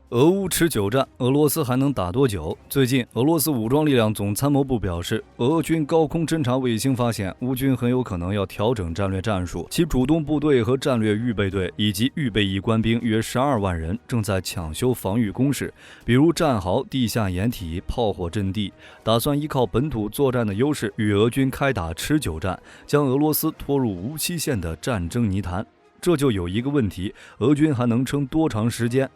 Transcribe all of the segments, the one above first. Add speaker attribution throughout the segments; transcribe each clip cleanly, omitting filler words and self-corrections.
Speaker 1: 俄乌持久战，俄罗斯还能打多久？最近，俄罗斯武装力量总参谋部表示，俄军高空侦察卫星发现，乌军很有可能要调整战略战术，其主动部队和战略预备队以及预备役官兵约12万人正在抢修防御工事，比如战壕、地下掩体、炮火阵地，打算依靠本土作战的优势与俄军开打持久战，将俄罗斯拖入无期限的战争泥潭。这就有一个问题，俄军还能撑多长时间？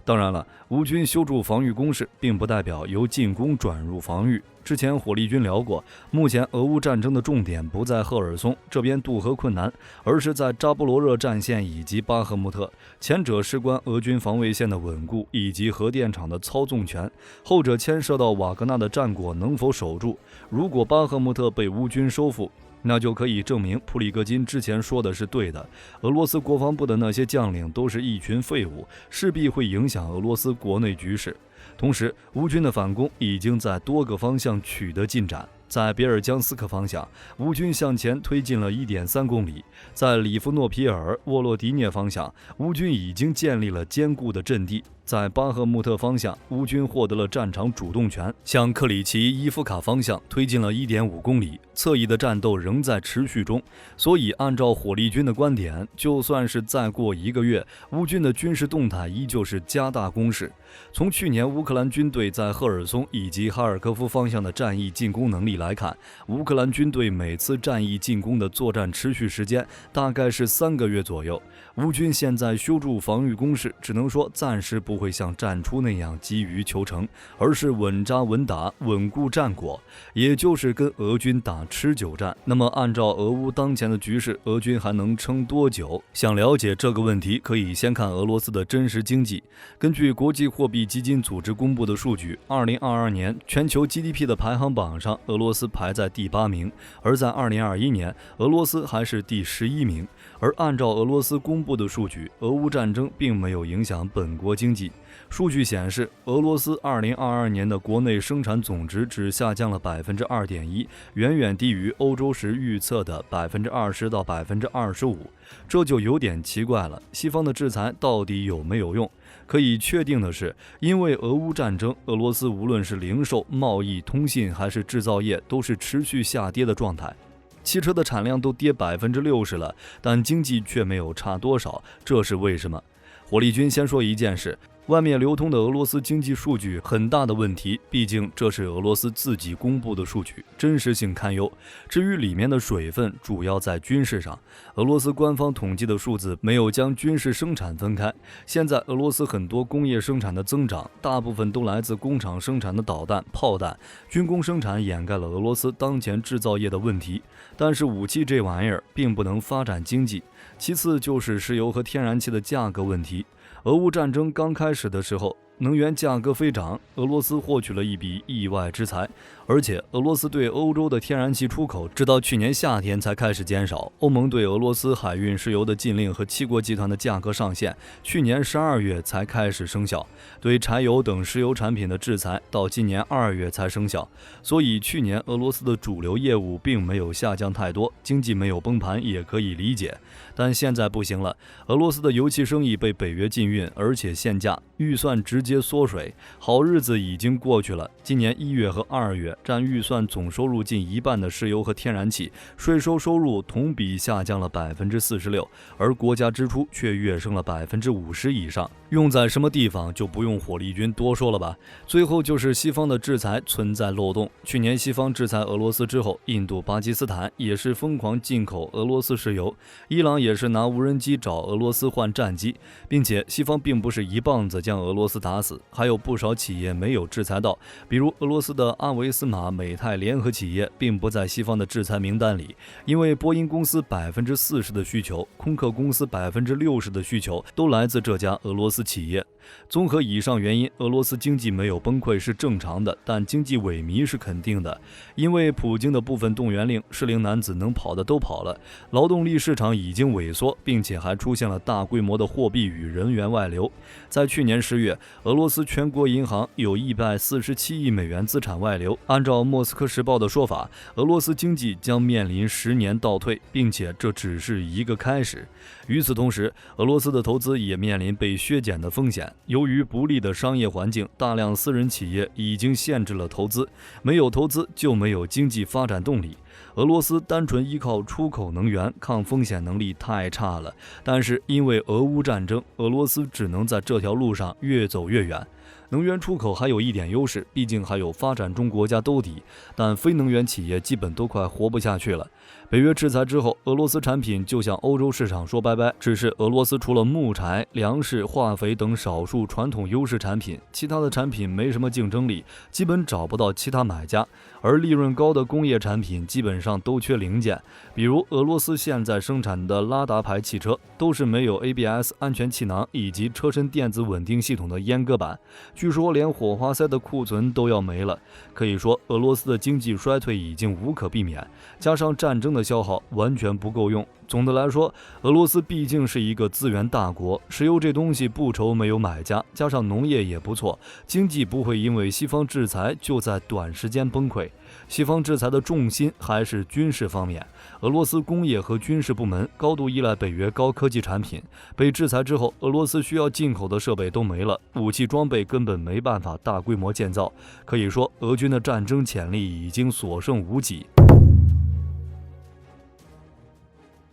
Speaker 1: 当然了，乌军修筑防御工事并不代表由进攻转入防御。之前火力军聊过，目前俄乌战争的重点不在赫尔松，这边渡河困难，而是在扎波罗热战线以及巴赫穆特。前者事关俄军防卫线的稳固以及核电厂的操纵权，后者牵涉到瓦格纳的战果能否守住。如果巴赫穆特被乌军收复，那就可以证明普里戈金之前说的是对的，俄罗斯国防部的那些将领都是一群废物，势必会影响俄罗斯国内局势。同时，乌军的反攻已经在多个方向取得进展。在别尔江斯克方向，乌军向前推进了 1.3 公里；在里夫诺皮尔、沃洛迪涅方向，乌军已经建立了坚固的阵地；在巴赫穆特方向，乌军获得了战场主动权，向克里奇伊夫卡方向推进了 1.5 公里，侧翼的战斗仍在持续中。所以，按照火力军的观点，就算是再过1个月，乌军的军事动态依旧是加大攻势。从去年乌克兰军队在赫尔松以及哈尔科夫方向的战役进攻能力来看，乌克兰军队每次战役进攻的作战持续时间大概是3个月左右。乌军现在修筑防御工事，只能说暂时不会像战初那样急于求成，而是稳扎稳打，稳固战果，也就是跟俄军打持久战。那么按照俄乌当前的局势，俄军还能撑多久？想了解这个问题，可以先看俄罗斯的真实经济。根据国际货币基金组织公布的数据，2022年全球 GDP 的排行榜上，俄罗斯排在第8名，而在2021年，俄罗斯还是第11名。而按照俄罗斯公布的数据，俄乌战争并没有影响本国经济。数据显示，俄罗斯2022年的国内生产总值只下降了 2.1%， 远远低于欧洲时预测的 20%到 25%， 这就有点奇怪了。西方的制裁到底有没有用？可以确定的是，因为俄乌战争，俄罗斯无论是零售、贸易、通信还是制造业都是持续下跌的状态。汽车的产量都跌 60% 了，但经济却没有差多少，这是为什么？火力军先说一件事，外面流通的俄罗斯经济数据很大的问题，毕竟这是俄罗斯自己公布的数据，真实性堪忧。至于里面的水分，主要在军事上，俄罗斯官方统计的数字没有将军事生产分开。现在俄罗斯很多工业生产的增长，大部分都来自工厂生产的导弹、炮弹，军工生产掩盖了俄罗斯当前制造业的问题。但是武器这玩意儿并不能发展经济。其次就是石油和天然气的价格问题。俄乌战争刚开始的时候，能源价格飞涨，俄罗斯获取了一笔意外之财，而且俄罗斯对欧洲的天然气出口直到去年夏天才开始减少。欧盟对俄罗斯海运石油的禁令和七国集团的价格上限，去年12月才开始生效，对柴油等石油产品的制裁到今年2月才生效。所以去年俄罗斯的主流业务并没有下降太多，经济没有崩盘也可以理解。但现在不行了，俄罗斯的油气生意被北约禁运，而且限价，预算直接缩水，好日子已经过去了。今年1月和2月占预算总收入近1半的石油和天然气税收入同比下降了 46%， 而国家支出却跃升了 50% 以上。用在什么地方就不用火力军多说了吧。最后就是西方的制裁存在漏洞。去年西方制裁俄罗斯之后，印度、巴基斯坦也是疯狂进口俄罗斯石油，伊朗也是拿无人机找俄罗斯换战机，并且西方并不是一棒子将俄罗斯打死，还有不少企业没有制裁到，比如俄罗斯的阿维斯马美泰联合企业并不在西方的制裁名单里，因为波音公司 40% 的需求，空客公司 60% 的需求都来自这家俄罗斯企业。综合以上原因，俄罗斯经济没有崩溃是正常的，但经济萎靡是肯定的。因为普京的部分动员令，适龄男子能跑的都跑了，劳动力市场已经萎缩，并且还出现了大规模的货币与人员外流。在去年10月，俄罗斯全国银行有147亿美元资产外流。按照莫斯科时报的说法，俄罗斯经济将面临10年倒退，并且这只是一个开始。与此同时，俄罗斯的投资也面临被削减的风险。由于不利的商业环境，大量私人企业已经限制了投资，没有投资就没有经济发展动力。俄罗斯单纯依靠出口能源，抗风险能力太差了。但是因为俄乌战争，俄罗斯只能在这条路上越走越远。能源出口还有一点优势，毕竟还有发展中国家兜底，但非能源企业基本都快活不下去了。北约制裁之后，俄罗斯产品就向欧洲市场说拜拜。只是俄罗斯除了木材、粮食、化肥等少数传统优势产品，其他的产品没什么竞争力，基本找不到其他买家。而利润高的工业产品基本上都缺零件，比如俄罗斯现在生产的拉达牌汽车都是没有 ABS 安全气囊以及车身电子稳定系统的阉割版，据说连火花塞的库存都要没了。可以说俄罗斯的经济衰退已经无可避免，加上战争的消耗完全不够用。总的来说，俄罗斯毕竟是一个资源大国，石油这东西不愁没有买家，加上农业也不错，经济不会因为西方制裁就在短时间崩溃。西方制裁的重心还是军事方面，俄罗斯工业和军事部门高度依赖北约高科技产品，被制裁之后，俄罗斯需要进口的设备都没了，武器装备根本没办法大规模建造，可以说俄军的战争潜力已经所剩无几。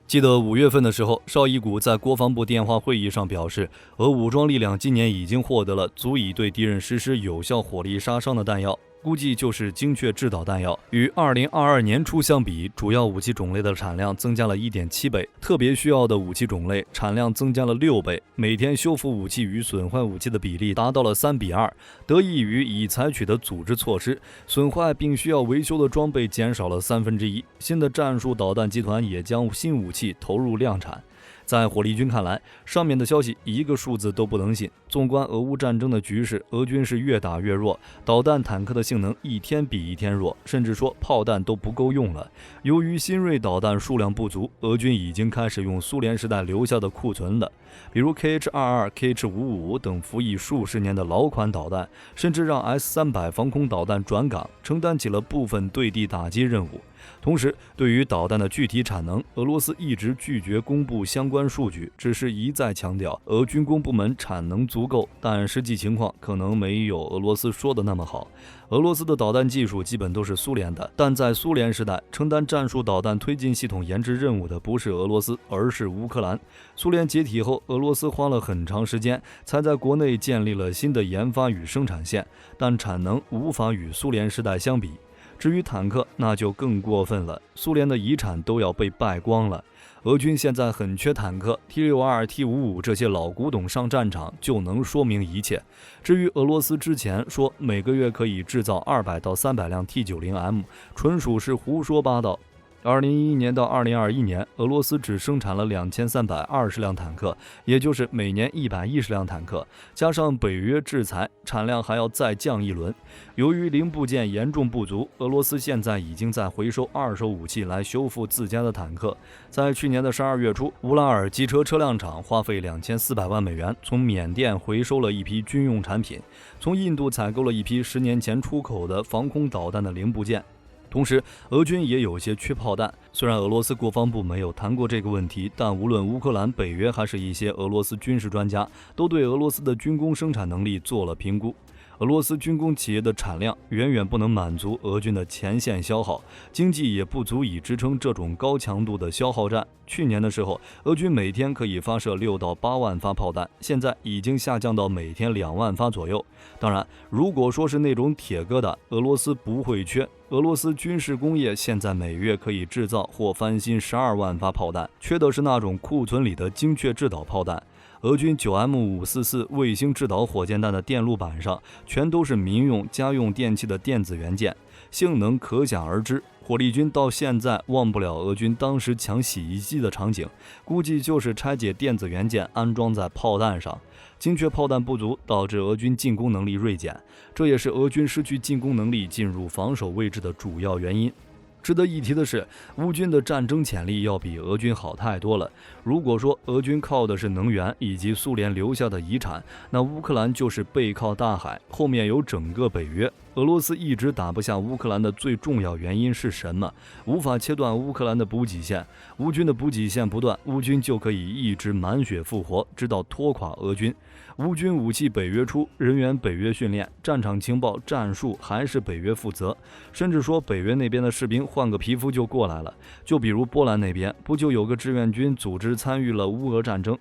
Speaker 1: 记得5月份的时候，绍伊古在国防部电话会议上表示，俄武装力量今年已经获得了足以对敌人实施有效火力杀伤的弹药，估计就是精确制导弹药。与2022年初相比，主要武器种类的产量增加了 1.7 倍，特别需要的武器种类产量增加了6倍，每天修复武器与损坏武器的比例达到了3:2，得益于已采取的组织措施，损坏并需要维修的装备减少了1/3。新的战术导弹集团也将新武器投入量产。在火力军看来，上面的消息一个数字都不能信。纵观俄乌战争的局势，俄军是越打越弱，导弹坦克的性能一天比一天弱，甚至说炮弹都不够用了。由于新锐导弹数量不足，俄军已经开始用苏联时代留下的库存了，比如 KH-22、KH-55等服役数十年的老款导弹，甚至让 S-300防空导弹转岗，承担起了部分对地打击任务。同时，对于导弹的具体产能，俄罗斯一直拒绝公布相关数据，只是一再强调俄军工部门产能足够，但实际情况可能没有俄罗斯说的那么好。俄罗斯的导弹技术基本都是苏联的，但在苏联时代，承担战术导弹推进系统研制任务的不是俄罗斯，而是乌克兰。苏联解体后，俄罗斯花了很长时间才在国内建立了新的研发与生产线，但产能无法与苏联时代相比。至于坦克，那就更过分了，苏联的遗产都要被败光了。俄军现在很缺坦克 ，T62、T55 这些老古董上战场就能说明一切。至于俄罗斯之前说每个月可以制造200到300辆 T90M， 纯属是胡说八道。2011年到2021年，俄罗斯只生产了2320辆坦克，也就是每年110辆坦克，加上北约制裁，产量还要再降一轮。由于零部件严重不足，俄罗斯现在已经在回收二手武器来修复自家的坦克。在去年的12月初，乌拉尔机车车辆厂花费2400万美元，从缅甸回收了一批军用产品，从印度采购了一批10年前出口的防空导弹的零部件。同时，俄军也有些缺炮弹。虽然俄罗斯国防部没有谈过这个问题，但无论乌克兰、北约还是一些俄罗斯军事专家，都对俄罗斯的军工生产能力做了评估。俄罗斯军工企业的产量远远不能满足俄军的前线消耗，经济也不足以支撑这种高强度的消耗战。去年的时候，俄军每天可以发射6到8万发炮弹，现在已经下降到每天2万发左右。当然，如果说是那种铁疙瘩，俄罗斯不会缺。俄罗斯军事工业现在每月可以制造或翻新12万发炮弹，缺的是那种库存里的精确制导炮弹。俄军 9M544 卫星制导火箭弹的电路板上全都是民用家用电器的电子元件，性能可想而知。火力军到现在忘不了俄军当时抢洗衣机的场景，估计就是拆解电子元件安装在炮弹上，精确炮弹不足，导致俄军进攻能力锐减，这也是俄军失去进攻能力进入防守位置的主要原因。值得一提的是，乌军的战争潜力要比俄军好太多了。如果说俄军靠的是能源以及苏联留下的遗产，那乌克兰就是背靠大海，后面有整个北约。俄罗斯一直打不下乌克兰的最重要原因是什么？无法切断乌克兰的补给线，乌军的补给线不断，乌军就可以一直满血复活，直到拖垮俄军。乌军武器北约出，人员北约训练，战场情报战术还是北约负责，甚至说北约那边的士兵换个皮肤就过来了。就比如波兰那边，不就有个志愿军组织参与了乌俄战争？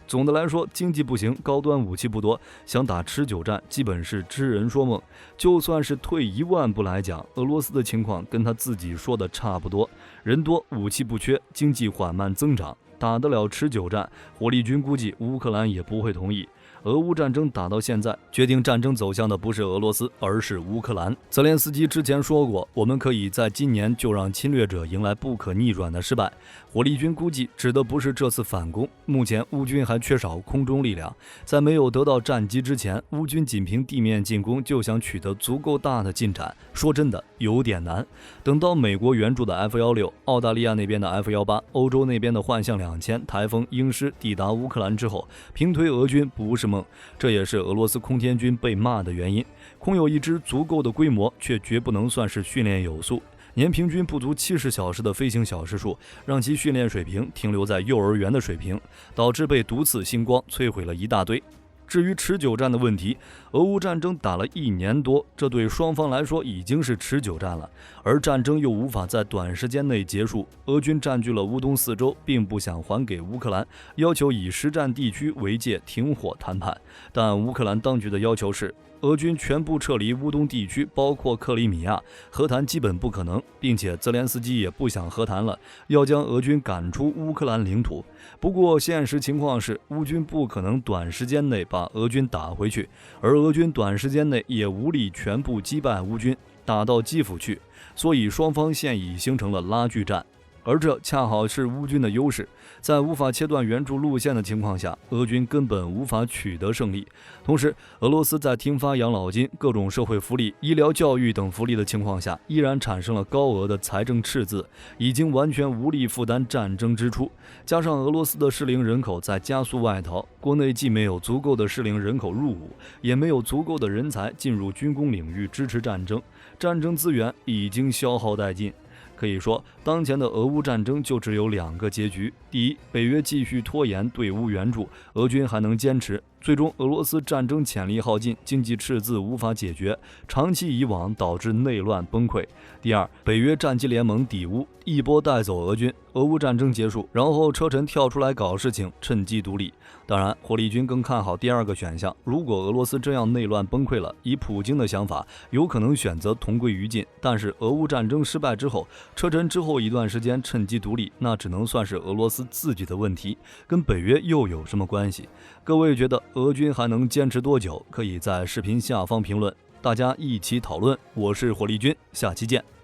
Speaker 1: 总的来说，经济不行，高端武器不多，想打持久战基本是痴人说梦。就算是退一万步来讲，俄罗斯的情况跟他自己说的差不多，人多武器不缺，经济缓慢增长，打得了持久战，火力军估计乌克兰也不会同意。俄乌战争打到现在，决定战争走向的不是俄罗斯，而是乌克兰。泽连斯基之前说过，我们可以在今年就让侵略者迎来不可逆转的失败。火力军估计指的不是这次反攻，目前乌军还缺少空中力量，在没有得到战机之前，乌军仅凭地面进攻就想取得足够大的进展，说真的有点难。等到美国援助的 F-16、澳大利亚那边的 F-18、欧洲那边的幻象2000、台风鹰狮抵达乌克兰之后，平推俄军不是梦，这也是俄罗斯空天军被骂的原因。空有一支足够的规模，却绝不能算是训练有素。年平均不足70小时的飞行小时数，让其训练水平停留在幼儿园的水平，导致被毒刺星光摧毁了一大堆。至于持久战的问题，俄乌战争打了1年多，这对双方来说已经是持久战了，而战争又无法在短时间内结束。俄军占据了乌东4州，并不想还给乌克兰，要求以实战地区为界停火谈判，但乌克兰当局的要求是俄军全部撤离乌东地区，包括克里米亚，和谈基本不可能，并且泽连斯基也不想和谈了，要将俄军赶出乌克兰领土。不过现实情况是，乌军不可能短时间内把俄军打回去，而俄军短时间内也无力全部击败乌军，打到基辅去，所以双方现已形成了拉锯战。而这恰好是乌军的优势，在无法切断援助路线的情况下，俄军根本无法取得胜利。同时，俄罗斯在停发养老金、各种社会福利、医疗教育等福利的情况下，依然产生了高额的财政赤字，已经完全无力负担战争支出。加上俄罗斯的适龄人口在加速外逃，国内既没有足够的适龄人口入伍，也没有足够的人才进入军工领域支持战争，战争资源已经消耗殆尽。可以说，当前的俄乌战争就只有2个结局：第一，北约继续拖延对乌援助，俄军还能坚持，最终俄罗斯战争潜力耗尽，经济赤字无法解决，长期以往导致内乱崩溃；第二，北约战机联盟抵乌，一波带走俄军，俄乌战争结束，然后车臣跳出来搞事情，趁机独立。当然，火力军更看好第2个选项，如果俄罗斯这样内乱崩溃了，以普京的想法，有可能选择同归于尽。但是俄乌战争失败之后，车臣之后一段时间趁机独立，那只能算是俄罗斯自己的问题，跟北约又有什么关系？各位觉得俄军还能坚持多久？可以在视频下方评论，大家一起讨论。我是火力军，下期见。